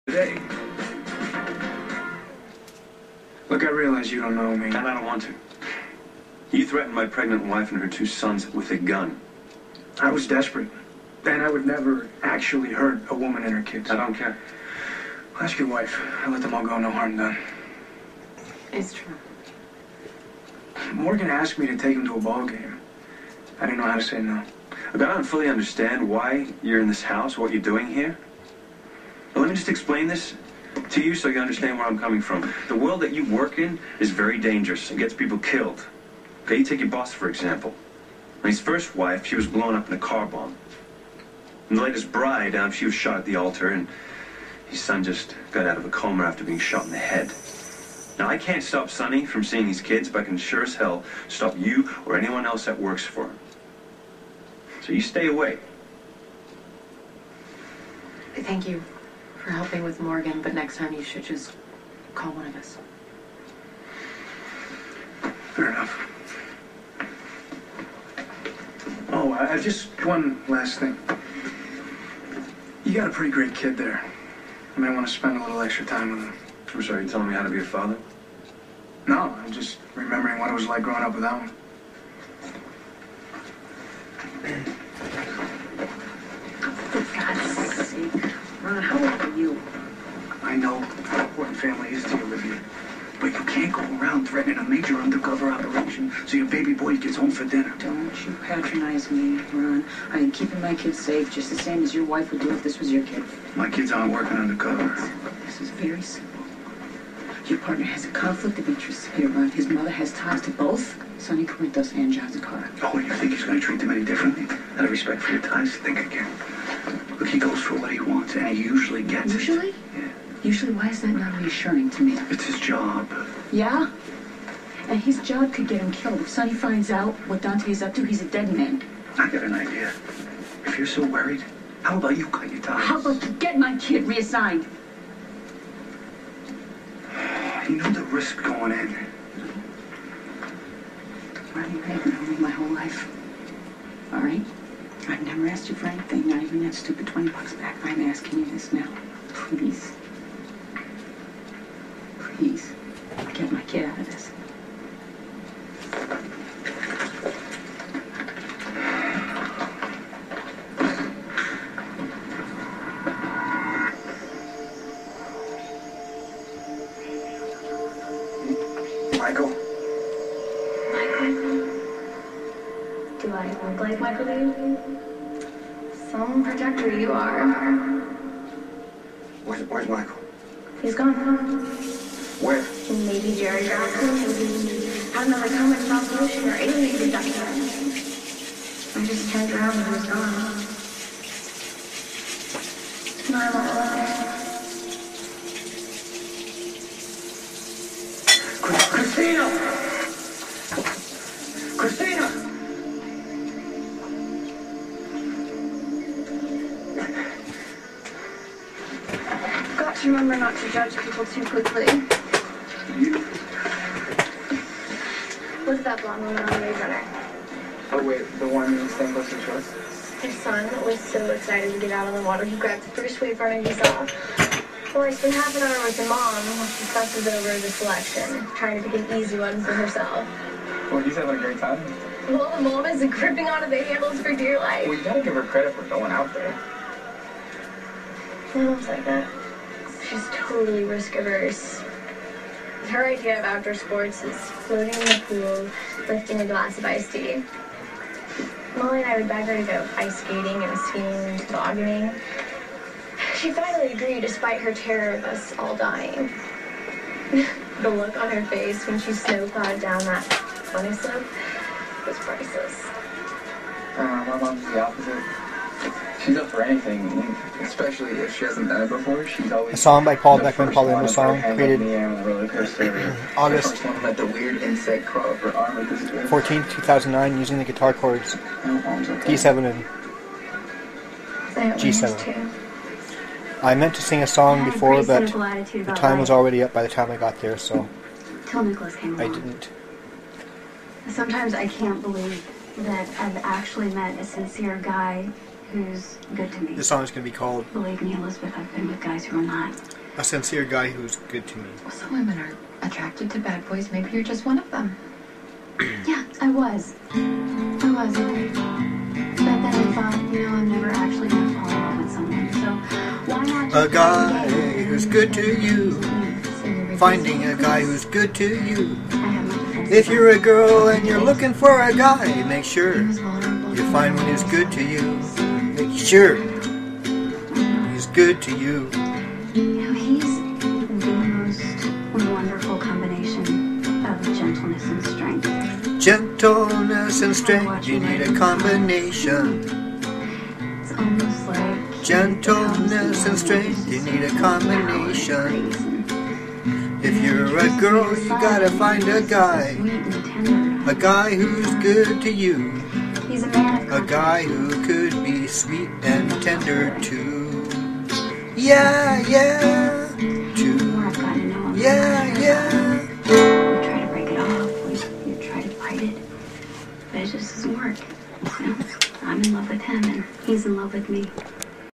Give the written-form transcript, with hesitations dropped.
Today. Look, I realize you don't know me. And I don't want to. You threatened my pregnant wife and her 2 sons with a gun. I was desperate. And I would never actually hurt a woman and her kids. I don't care. Ask your wife. I let them all go, no harm done. It's true. Morgan asked me to take him to a ball game. I didn't know how to say no. Look, I don't fully understand why you're in this house, what you're doing here. But let me just explain this to you so you understand where I'm coming from. The world that you work in is very dangerous and gets people killed. Okay, you take your boss, for example. His first wife, she was blown up in a car bomb. And the latest bride, she was shot at the altar, and his son just got out of a coma after being shot in the head. Now, I can't stop Sonny from seeing these kids, but I can sure as hell stop you or anyone else that works for him. So you stay away. Thank you for helping with Morgan, but next time you should just call one of us. Fair enough. Oh, just one last thing. You got a pretty great kid there. You might want to spend a little extra time with him. I'm sorry, you're telling me how to be a father? No, I'm just remembering what it was like growing up without him. For God's sake. Ron, how old are you? I know how important family is to you, Olivia. But you can't go around threatening a major undercover operation so your baby boy gets home for dinner. Don't you patronize me, Ron. I am keeping my kids safe just the same as your wife would do if this was your kid. My kids aren't working undercover. This is very simple. Your partner has a conflict of interest here, Ron. His mother has ties to both Sonny Corinthos and John Zakara. Oh, and you think he's going to treat them any differently? Out of respect for your ties? Think again. Look, he goes for what he wants, and he usually gets it. Usually? Yeah. Usually, why is that not reassuring to me? It's his job. Yeah? And his job could get him killed. If Sonny finds out what Dante is up to, he's a dead man. I got an idea. If you're so worried, how about you cut your ties? How about you get my kid reassigned? You know the risk going in. Ronnie, I've been home my whole life. All right? I've never asked you for anything, not even that stupid $20 back. I'm asking you this now. Please. Please. Get my kid out of this. Michael? Michael? Do I look like Michael to you? Some projector you are. Where's Michael? He's gone. Where? Maybe Jerry dropped him. I don't know, like how much South Ocean or alien abduction. I just turned around and he was gone. Now I'm all alone. Christina! Christina! Got to remember not to judge people too quickly. Look at that blonde woman on the Maze Runner. Oh, wait, the one who's staying close to us? His son was so excited to get out on the water, he grabbed the first wave runner he saw. Well, I spent half an hour with the mom while she fusses over the selection, trying to pick an easy one for herself. Well, he's having a great time. Well, the mom is gripping onto the handles for dear life. Well, you gotta give her credit for going out there. My mom's like that. She's totally risk-averse. Her idea of outdoor sports is floating in the pool, lifting a glass of iced tea. Molly and I would beg her to go ice skating and skiing, tobogganing. She finally agreed despite her terror of us all dying. The look on her face when she snowplowed down that funny slope was priceless. My mom's the opposite. She's up for anything, especially if she hasn't done it before. She's always A song by Paul the Beckman, first probably one a to song hang created in the air on the roller coaster. August The first one to let the weird insect crawl up her arm like this. 14th, 2009, using the guitar chords Okay. D7 and G7. I meant to sing a song before, but the time was already up by the time I got there, so Till Nicholas came I along. didn't. Sometimes I can't believe that I've actually met a sincere guy who's good to me. This song is going to be called Believe me, Elizabeth, I've been with guys who are not. A sincere guy who's good to me. Well, some women are attracted to bad boys. Maybe you're just one of them. Yeah, I was. But then I thought, I'm never actually going to fall in love with someone. So why not just A guy who's good to you. Finding a guy who's good to you. If you're a girl and you're looking for a guy, make sure you find one who's good to you. Make sure he's good to you. He's the most wonderful combination of gentleness and strength. Gentleness and strength, you need a combination. It's almost like Gentleness and strength, you need a combination. If you're a girl, you gotta find a guy. A guy who's good to you. He's a man of A guy who could be sweet and tender too. Yeah, yeah. Too. Yeah, yeah. You try to break it off, you try to fight it, but it just doesn't work. I'm in love with him and he's in love with me.